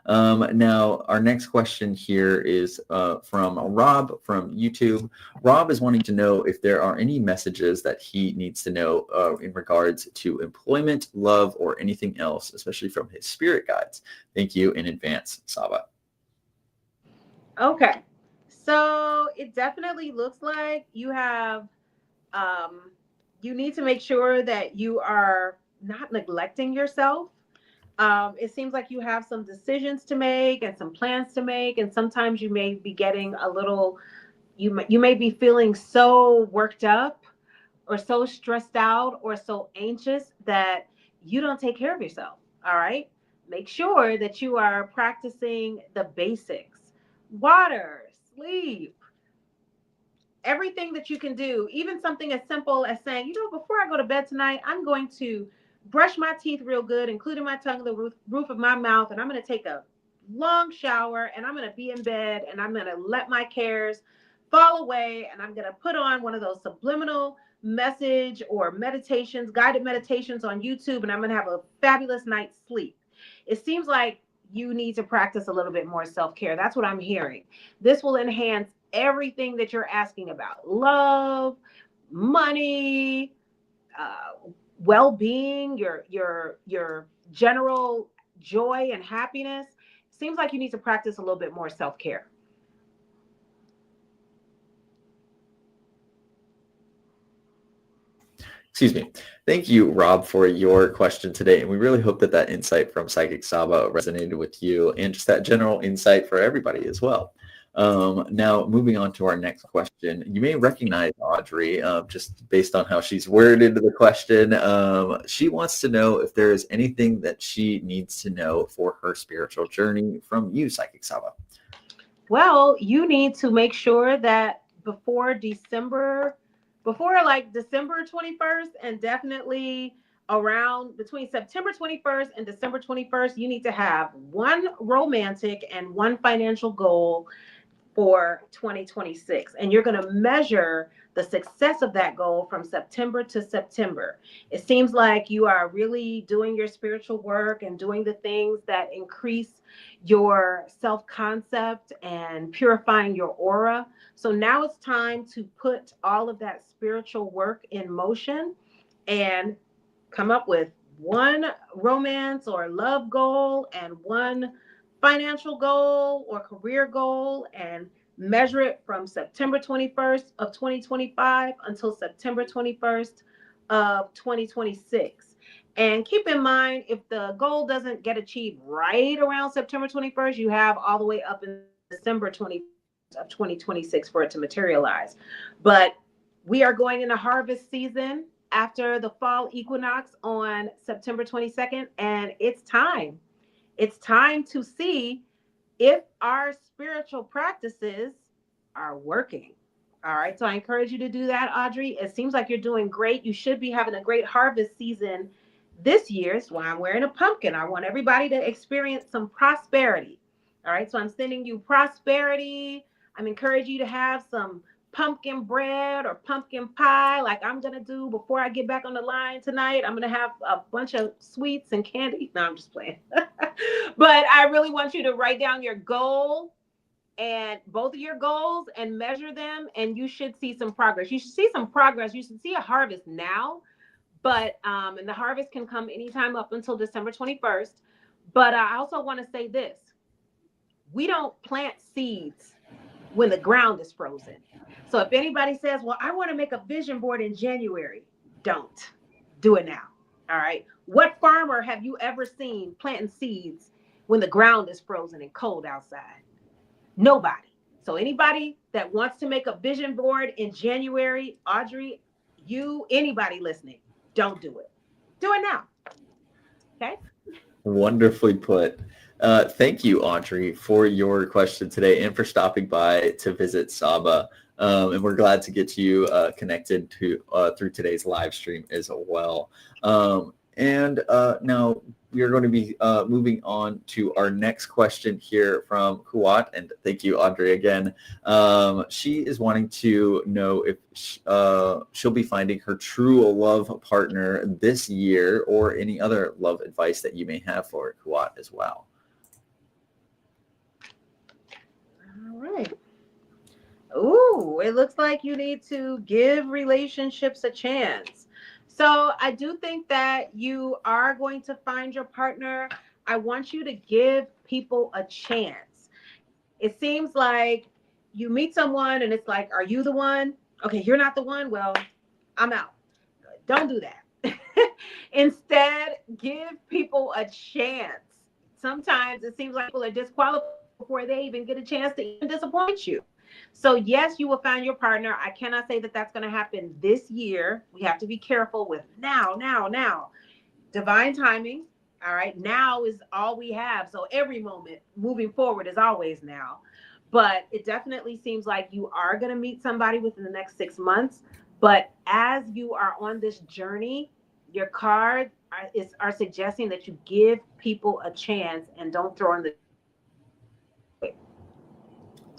Now, our next question here is from Rob from YouTube. Rob is wanting to know if there are any messages that he needs to know in regards to employment, love, or anything else, especially from his spirit guides. Thank you in advance, Saba. Okay. So it definitely looks like you have, you need to make sure that you are not neglecting yourself. It seems like you have some decisions to make and some plans to make, and sometimes you may be getting a little, you may be feeling so worked up or so stressed out or so anxious that you don't take care of yourself. All right. Make sure that you are practicing the basics: water, sleep, everything that you can do, even something as simple as saying, you know, before I go to bed tonight, I'm going to brush my teeth real good, including my tongue, the roof of my mouth, and I'm going to take a long shower, and I'm going to be in bed, and I'm going to let my cares fall away, and I'm going to put on one of those subliminal message or meditations, guided meditations on YouTube, and I'm going to have a fabulous night's sleep. It seems like you need to practice a little bit more self-care. That's what I'm hearing. This will enhance everything that you're asking about: love, money, well-being, your general joy and happiness. Seems like you need to practice a little bit more self-care. Excuse me. Thank you, Rob, for your question today. And we really hope that that insight from Psychic Saba resonated with you and just that general insight for everybody as well. Now, moving on to our next question. You may recognize Audrey just based on how she's worded the question. She wants to know if there is anything that she needs to know for her spiritual journey from you, Psychic Saba. Well, you need to make sure that before like December 21st, and definitely around between September 21st and December 21st, you need to have one romantic and one financial goal for 2026. And you're going to measure the success of that goal from September to September. It seems like you are really doing your spiritual work and doing the things that increase your self concept and purifying your aura. So now it's time to put all of that spiritual work in motion and come up with one romance or love goal and one financial goal or career goal, and measure it from September 21st of 2025 until September 21st of 2026. And keep in mind, if the goal doesn't get achieved right around September 21st, you have all the way up in December 21st of 2026 for it to materialize. But we are going into harvest season after the fall equinox on September 22nd, and it's time. It's time to see if our spiritual practices are working. All right. So I encourage you to do that, Audrey. It seems like you're doing great. You should be having a great harvest season this year. That's why I'm wearing a pumpkin. I want everybody to experience some prosperity. All right. So I'm sending you prosperity. I'm encouraging you to have some pumpkin bread or pumpkin pie like I'm going to do before I get back on the line tonight. I'm going to have a bunch of sweets and candy. No, I'm just playing. But I really want you to write down your goal and both of your goals and measure them, and you should see some progress. You should see some progress. You should see a harvest now, but and the harvest can come anytime up until December 21st. But I also want to say this: we don't plant seeds when the ground is frozen. So if anybody says, well, I want to make a vision board in January, don't do it now. All right. What farmer have you ever seen planting seeds when the ground is frozen and cold outside? Nobody. So anybody that wants to make a vision board in January, Audrey, anybody listening, don't do it. Do it now. Okay. Wonderfully put. Thank you, Audrey, for your question today and for stopping by to visit Saba. And we're glad to get you connected to through today's live stream as well. And now we are going to be moving on to our next question here from Kuwat. And thank you, Audrey, again. She is wanting to know if she'll be finding her true love partner this year, or any other love advice that you may have for Kuwat as well. All right. Ooh, it looks like you need to give relationships a chance. So I do think that you are going to find your partner. I want you to give people a chance. It seems like you meet someone and it's like, are you the one? Okay, you're not the one. Well, I'm out. Don't do that. Instead, give people a chance. Sometimes it seems like people are disqualified before they even get a chance to even disappoint you. So yes, you will find your partner. I cannot say that that's going to happen this year. We have to be careful with now. Divine timing. All right. Now is all we have. So every moment moving forward is always now. But it definitely seems like you are going to meet somebody within the next 6 months. But as you are on this journey, your cards are suggesting that you give people a chance and don't throw in the.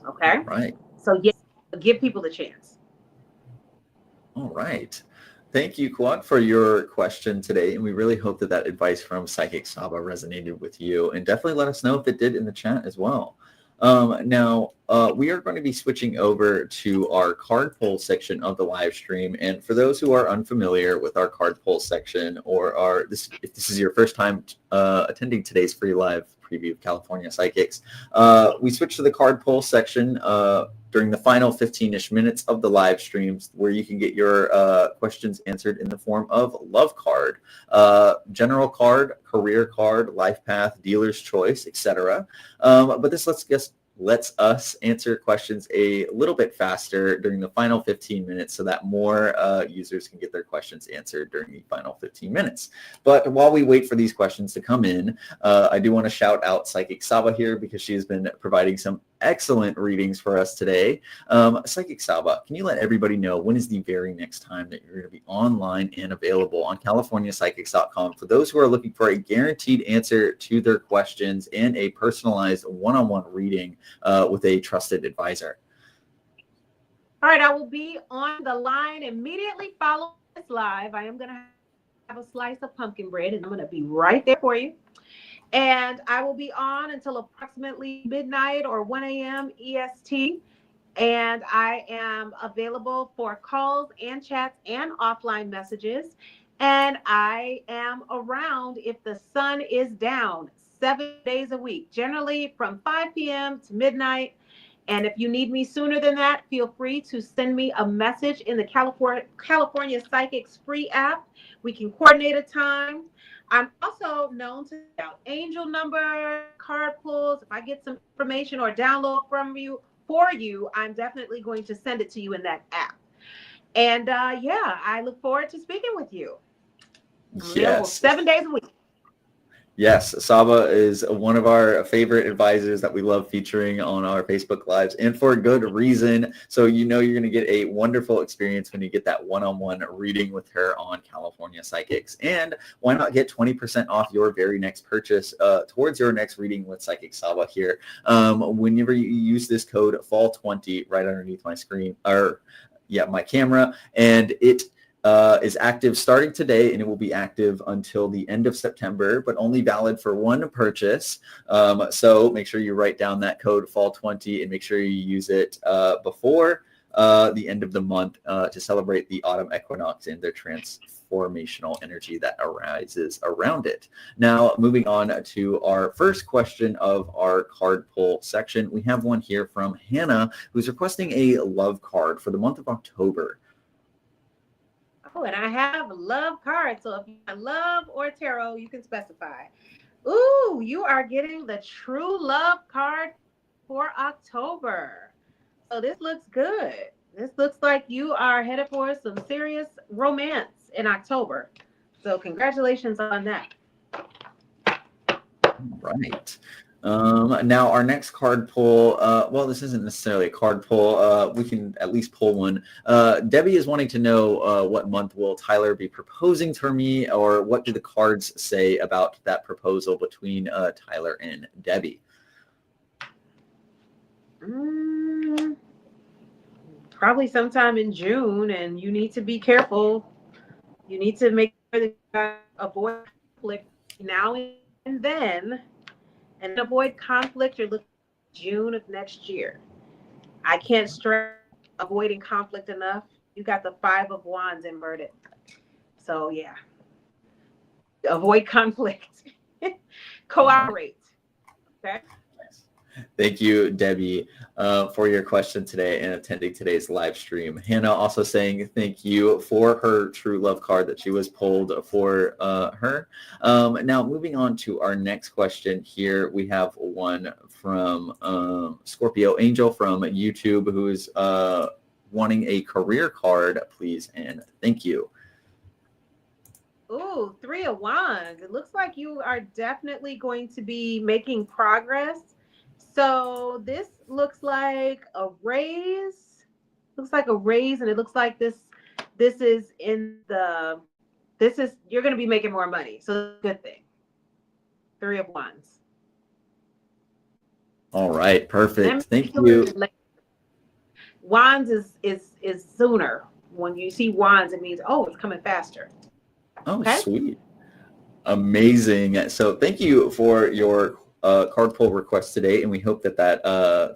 Okay. Right. So yes, give people the chance. All right. Thank you, Kuwat, for your question today. And we really hope that that advice from Psychic Saba resonated with you. And definitely let us know if it did in the chat as well. Now, we are going to be switching over to our card pull section of the live stream. And for those who are unfamiliar with our card pull section, or if this is your first time attending today's free live preview of California Psychics, we switch to the card pull section during the final 15-ish minutes of the live streams, where you can get your questions answered in the form of love card, general card, career card, life path, dealer's choice, etc. But this lets lets us answer questions a little bit faster during the final 15 minutes so that more users can get their questions answered during the final 15 minutes. But while we wait for these questions to come in, I do want to shout out Psychic Saba here because she has been providing some excellent readings for us today. Psychic Saba, can you let everybody know when is the very next time that you're going to be online and available on CaliforniaPsychics.com for those who are looking for a guaranteed answer to their questions and a personalized one-on-one reading with a trusted advisor? All right, I will be on the line immediately following this live. I am going to have a slice of pumpkin bread, and I'm going to be right there for you. And I will be on until approximately midnight or 1 a.m. EST. And I am available for calls and chats and offline messages. And I am around if the sun is down 7 days a week, generally from 5 p.m. to midnight. And if you need me sooner than that, feel free to send me a message in the California Psychics free app. We can coordinate a time. I'm also known to out angel number, card pulls. If I get some information or download from you for you, I'm definitely going to send it to you in that app. And yeah, I look forward to speaking with you. I'm available 7 days a week. Yes, Saba is one of our favorite advisors that we love featuring on our Facebook Lives, and for good reason. So you know you're going to get a wonderful experience when you get that one-on-one reading with her on California Psychics. And why not get 20% off your very next purchase towards your next reading with Psychic Saba here whenever you use this code FALL20 right underneath my screen, or my camera, and it is active starting today, and it will be active until the end of September, but only valid for one purchase. So make sure you write down that code FALL20 and make sure you use it before the end of the month to celebrate the autumn equinox and their transformational energy that arises around it. Now, moving on to our first question of our card pull section, we have one here from Hannah, who's requesting a love card for the month of October. Oh, and I have love cards. So if you have love or tarot, you can specify. Ooh, you are getting the true love card for October. So this looks good. This looks like you are headed for some serious romance in October. So congratulations on that. Right. Now our next card pull, well, this isn't necessarily a card pull. We can at least pull one. Debbie is wanting to know what month will Tyler be proposing to me, or what do the cards say about that proposal between Tyler and Debbie? Probably sometime in June, and you need to be careful. You need to make sure that you avoid conflict now and then. And avoid conflict, you're looking at June of next year. I can't stress avoiding conflict enough. You got the 5 of Wands inverted. So, yeah. Avoid conflict. Cooperate. Okay? Thank you, Debbie, for your question today and attending today's live stream. Hannah also saying thank you for her true love card that she was pulled for her. Now, moving on to our next question here, we have one from Scorpio Angel from YouTube, who is wanting a career card, please, and thank you. Ooh, 3 of Wands. It looks like you are definitely going to be making progress. So this looks like a raise. Looks like a raise, and it looks like this is you're going to be making more money. So that's a good thing. 3 of Wands. All right, perfect. Thank you. Wands is sooner. When you see Wands, it means it's coming faster. Oh, okay. Sweet. Amazing. So thank you for your card pull request today, and we hope that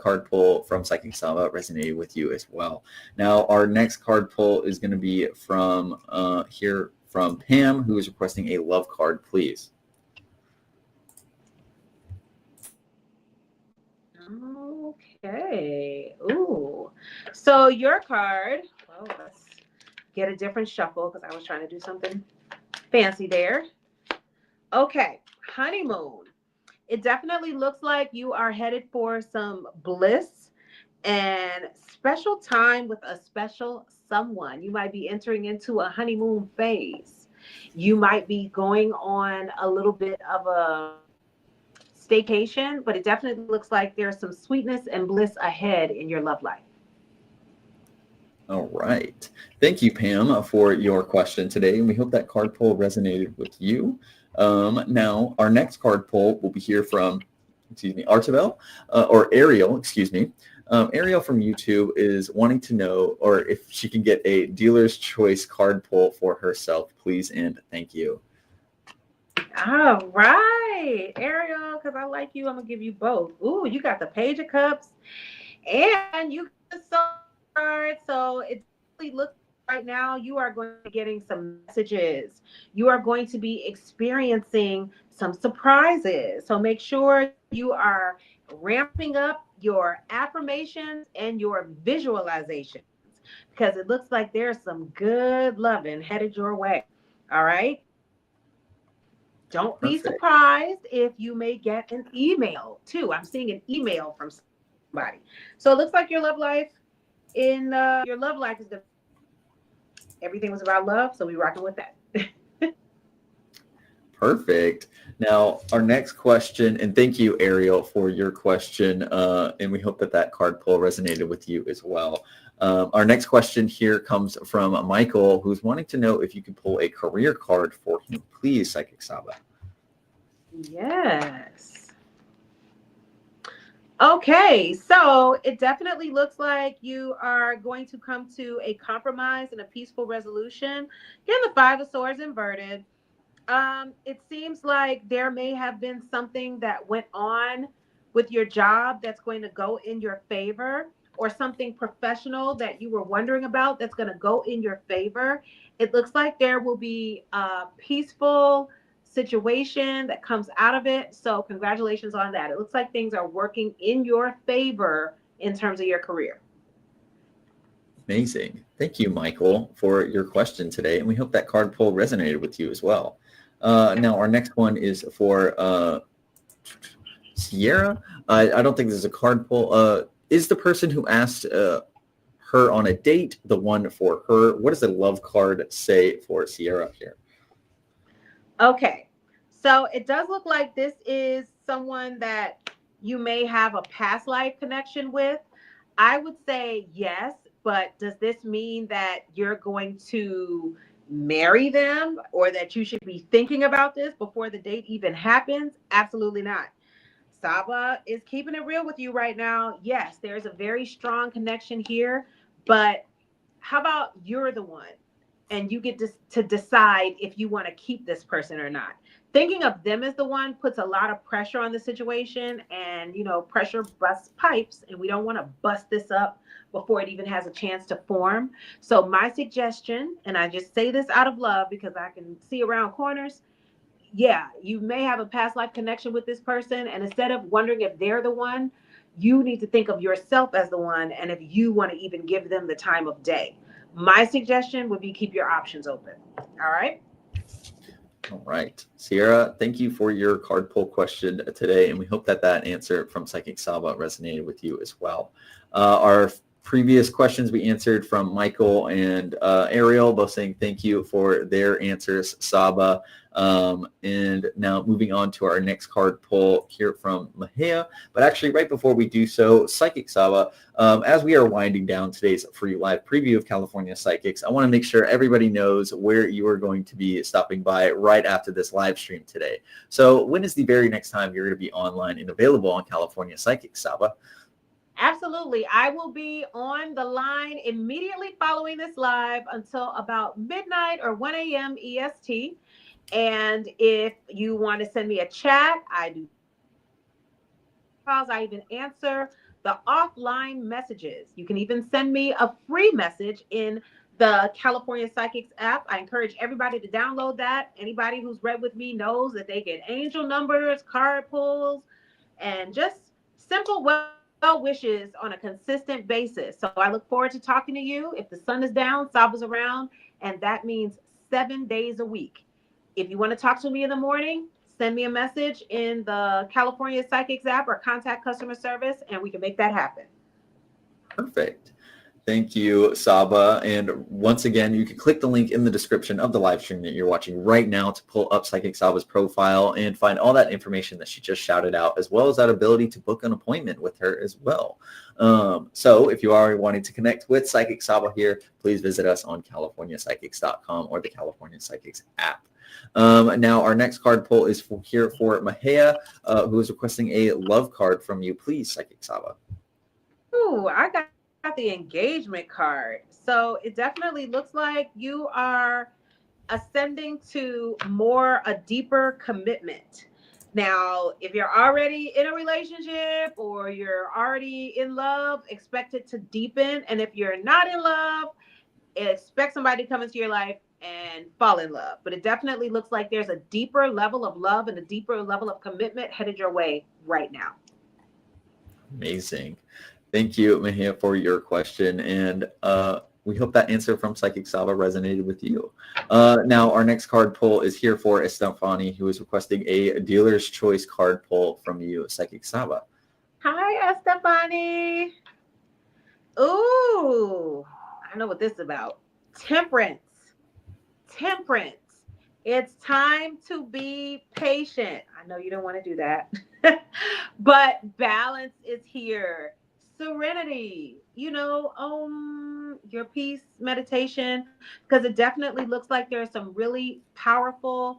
card pull from Psychic Saba resonated with you as well. Now, our next card pull is going to be from from Pam, who is requesting a love card, please. Okay. Ooh. So your card. Well, let's get a different shuffle because I was trying to do something fancy there. Okay. Honeymoon. It definitely looks like you are headed for some bliss and special time with a special someone. You might be entering into a honeymoon phase. You might be going on a little bit of a staycation, but it definitely looks like there's some sweetness and bliss ahead in your love life. All right. Thank you, Pam, for your question today. And we hope that card pull resonated with you. Now, our next card pull will be here from, Artabel, or Ariel, excuse me. Ariel from YouTube is wanting to know, or if she can get a dealer's choice card pull for herself, please and thank you. All right, Ariel, because I like you, I'm gonna give you both. Ooh, you got the Page of Cups and you got the Soul card. So it definitely looks like right now you are going to be getting some messages. You are going to be experiencing some surprises. So make sure you are ramping up your affirmations and your visualizations because it looks like there's some good loving headed your way. All right. Don't be Perfect. surprised if you may get an email too. I'm seeing an email from somebody. So it looks like your love life is the everything was about love. So we rocking with that. Perfect. Now, our next question, and thank you, Ariel, for your question, and we hope that that card pull resonated with you as well. Our next question here comes from Michael, who's wanting to know if you could pull a career card for him, please, Psychic Saba. Yes. Okay, so it definitely looks like you are going to come to a compromise and a peaceful resolution. Again, the Five of Swords inverted. It seems like there may have been something that went on with your job that's going to go in your favor, or something professional that you were wondering about that's going to go in your favor. It looks like there will be a peaceful situation that comes out of it. So, congratulations on that. It looks like things are working in your favor in terms of your career. Amazing. Thank you, Michael, for your question today, and we hope that card pull resonated with you as well. Now, our next one is for Sierra. I don't think this is a card pull. Is the person who asked her on a date the one for her? What does the love card say for Sierra here? Okay. So it does look like this is someone that you may have a past life connection with. I would say yes, but does this mean that you're going to marry them or that you should be thinking about this before the date even happens? Absolutely not. Saba is keeping it real with you right now. Yes, there's a very strong connection here, but how about you're the one and you get to decide if you want to keep this person or not? Thinking of them as the one puts a lot of pressure on the situation, and pressure busts pipes, and we don't want to bust this up before it even has a chance to form. So my suggestion, and I just say this out of love because I can see around corners, yeah, you may have a past life connection with this person. And instead of wondering if they're the one, you need to think of yourself as the one and if you want to even give them the time of day. My suggestion would be keep your options open. All right. All right. Sierra, thank you for your card pull question today, and we hope that that answer from Psychic Saba resonated with you as well. Our previous questions we answered from Michael and Ariel, both saying thank you for their answers, Saba. And now moving on to our next card pull here from Mahia. But actually, right before we do so, Psychic Saba, as we are winding down today's free live preview of California Psychics, I want to make sure everybody knows where you are going to be stopping by right after this live stream today. So when is the very next time you're going to be online and available on California Psychics, Saba? Absolutely. I will be on the line immediately following this live until about midnight or 1 a.m. EST. And if you want to send me a chat, I do calls. I even answer the offline messages. You can even send me a free message in the California Psychics app. I encourage everybody to download that. Anybody who's read with me knows that they get angel numbers, card pulls, and just simple well wishes on a consistent basis. So I look forward to talking to you. If the sun is down, Saba's around, and that means 7 days a week. If you want to talk to me in the morning, send me a message in the California Psychics app or contact customer service, and we can make that happen. Perfect. Thank you, Saba. And once again, you can click the link in the description of the live stream that you're watching right now to pull up Psychic Saba's profile and find all that information that she just shouted out, as well as that ability to book an appointment with her as well. So if you are wanting to connect with Psychic Saba here, please visit us on CaliforniaPsychics.com or the California Psychics app. Now, our next card pull is here for Mahea, who is requesting a love card from you. Please, Psychic Saba. Ooh, I got the engagement card. So it definitely looks like you are ascending to a deeper commitment. Now, if you're already in a relationship or you're already in love, expect it to deepen. And if you're not in love, expect somebody to come into your life and fall in love. But it definitely looks like there's a deeper level of love and a deeper level of commitment headed your way right now. Amazing. Thank you, Mahia, for your question. And we hope that answer from Psychic Saba resonated with you. Now, our next card pull is here for Estefani, who is requesting a dealer's choice card pull from you, Psychic Saba. Hi, Estefani. Ooh, I know what this is about. Temperance. It's time to be patient. I know you don't want to do that, but balance is here. Serenity, your peace meditation, because it definitely looks like there's some really powerful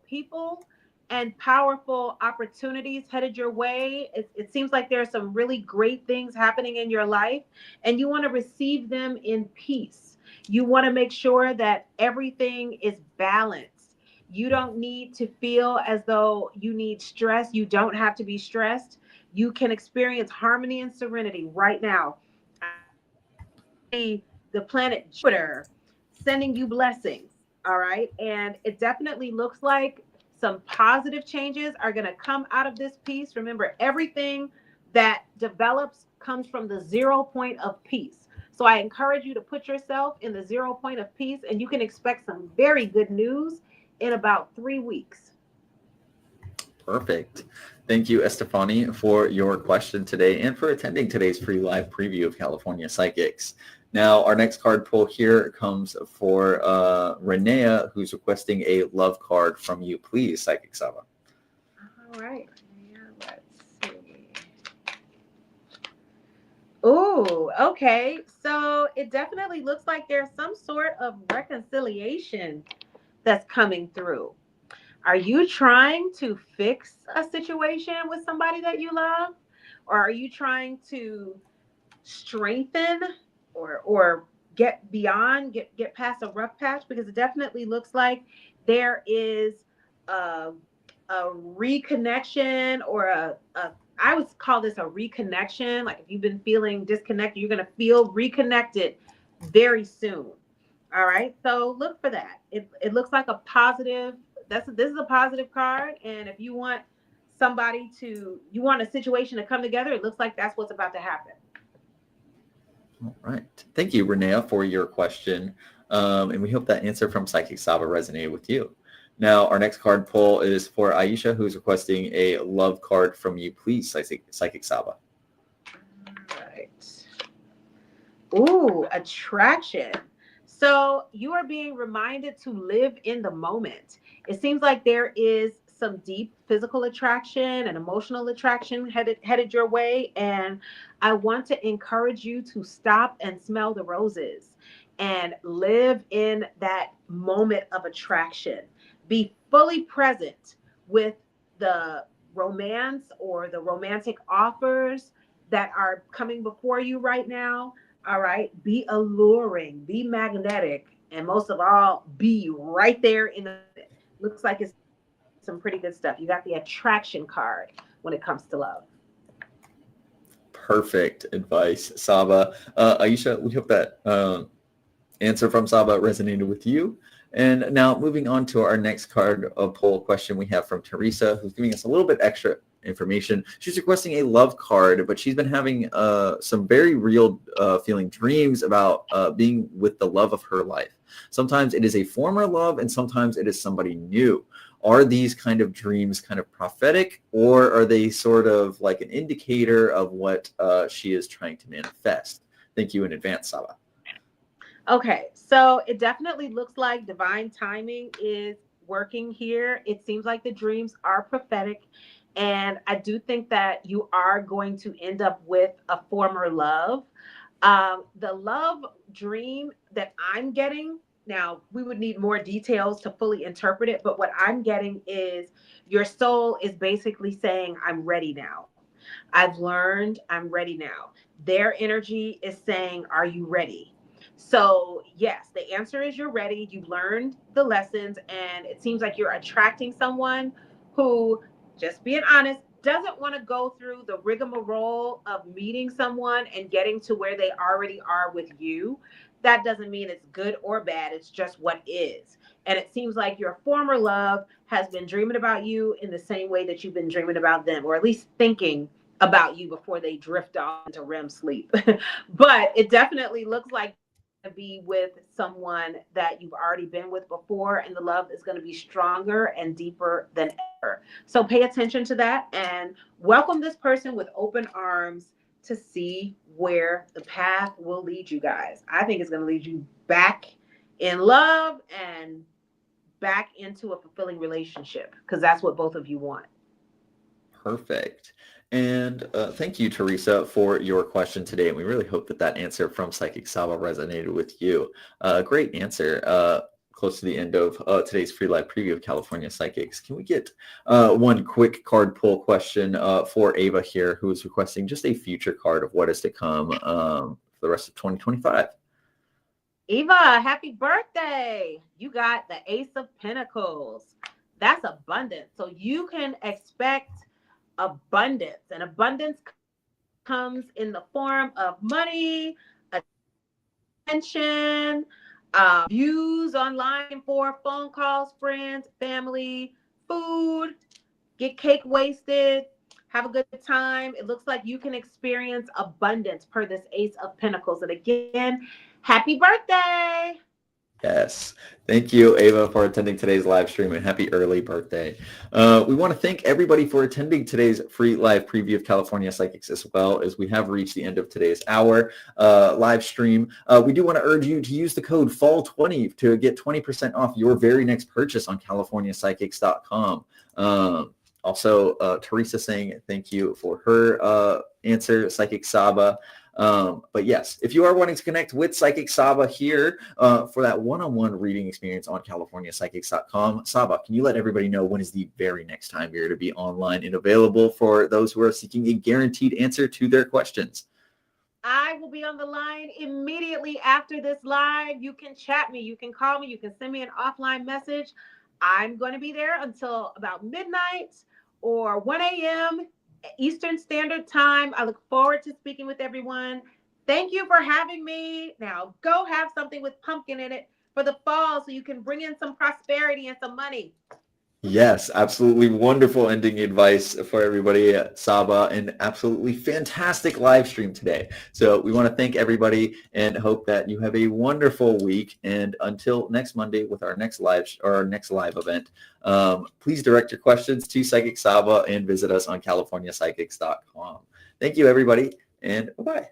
people and powerful opportunities headed your way. It seems like there's some really great things happening in your life, and you want to receive them in peace. You want to make sure that everything is balanced. You don't need to feel as though you need stress. You don't have to be stressed. You can experience harmony and serenity right now. The planet Jupiter sending you blessings. All right. And it definitely looks like some positive changes are going to come out of this piece. Remember, everything that develops comes from the 0 point of peace. So I encourage you to put yourself in the 0 point of peace, and you can expect some very good news in about 3 weeks. Perfect. Thank you, Estefani, for your question today and for attending today's free live preview of California Psychics. Now, our next card pull here comes for Renea, who's requesting a love card from you. Please, Psychic Saba. All right. Let's see. Oh, okay. So it definitely looks like there's some sort of reconciliation that's coming through. Are you trying to fix a situation with somebody that you love? Or are you trying to strengthen or get past a rough patch? Because it definitely looks like there is a reconnection or I would call this a reconnection. Like if you've been feeling disconnected, you're going to feel reconnected very soon. All right. So look for that. It looks like a positive. This is a positive card. And if you want you want a situation to come together, it looks like that's what's about to happen. All right. Thank you, Renea, for your question. And we hope that answer from Psychic Saba resonated with you. Now, our next card pull is for Aisha, who's requesting a love card from you. Please, Psychic Saba. All right. Ooh, attraction. So you are being reminded to live in the moment. It seems like there is some deep physical attraction and emotional attraction headed your way. And I want to encourage you to stop and smell the roses and live in that moment of attraction. Be fully present with the romance or the romantic offers that are coming before you right now. All right. Be alluring, be magnetic, and most of all, be right there in the looks like it's some pretty good stuff. You got the attraction card when it comes to love. Perfect advice, Saba. Aisha, we hope that answer from Saba resonated with you. And now moving on to our next card poll question we have from Teresa, who's giving us a little bit extra information. She's requesting a love card, but she's been having some very real feeling dreams about being with the love of her life. Sometimes it is a former love and sometimes it is somebody new. are these kind of dreams kind of prophetic, or are they sort of like an indicator of what she is trying to manifest? Thank you in advance, Saba. Okay, so it definitely looks like divine timing is working here. It seems like the dreams are prophetic. And I do think that you are going to end up with a former love. The love dream that I'm getting, now we would need more details to fully interpret it, but what I'm getting is your soul is basically saying, I'm ready now. I've learned, I'm ready now. Their energy is saying, are you ready? So, yes, the answer is you're ready. You've learned the lessons, and it seems like you're attracting someone who, just being honest, doesn't want to go through the rigmarole of meeting someone and getting to where they already are with you. That doesn't mean it's good or bad. It's just what is. And it seems like your former love has been dreaming about you in the same way that you've been dreaming about them, or at least thinking about you before they drift off into REM sleep. But it definitely looks like to be with someone that you've already been with before, and the love is going to be stronger and deeper than ever. So pay attention to that and welcome this person with open arms to see where the path will lead you guys. I think it's going to lead you back in love and back into a fulfilling relationship, because that's what both of you want. Perfect. And thank you, Teresa, for your question today. And we really hope that that answer from Psychic Saba resonated with you. Great answer. Close to the end of today's free live preview of California Psychics. Can we get one quick card pull question for Ava here, who is requesting just a future card of what is to come for the rest of 2025? Eva, happy birthday. You got the Ace of Pentacles. That's abundance. So you can expect abundance, and abundance comes in the form of money, attention, views online for phone calls, friends, family, food, get cake wasted, have a good time. It looks like you can experience abundance per this Ace of Pentacles. And again, happy birthday. Yes. Thank you, Ava, for attending today's live stream, and happy early birthday. We want to thank everybody for attending today's free live preview of California Psychics, as well as we have reached the end of today's hour live stream. We do want to urge you to use the code FALL20 to get 20% off your very next purchase on CaliforniaPsychics.com. Also, Teresa saying thank you for her answer, Psychic Saba. But yes, if you are wanting to connect with Psychic Saba here for that one-on-one reading experience on CaliforniaPsychics.com, Saba, can you let everybody know when is the very next time you're to be online and available for those who are seeking a guaranteed answer to their questions? I will be on the line immediately after this live. You can chat me, you can call me, you can send me an offline message. I'm going to be there until about midnight or 1 a.m. Eastern Standard Time. I look forward to speaking with everyone. Thank you for having me. Now go have something with pumpkin in it for the fall so you can bring in some prosperity and some money. Yes, absolutely wonderful ending advice for everybody at Saba, and absolutely fantastic live stream today. So we want to thank everybody and hope that you have a wonderful week. And until next Monday with our next live event, please direct your questions to Psychic Saba and visit us on CaliforniaPsychics.com. Thank you, everybody, and bye-bye.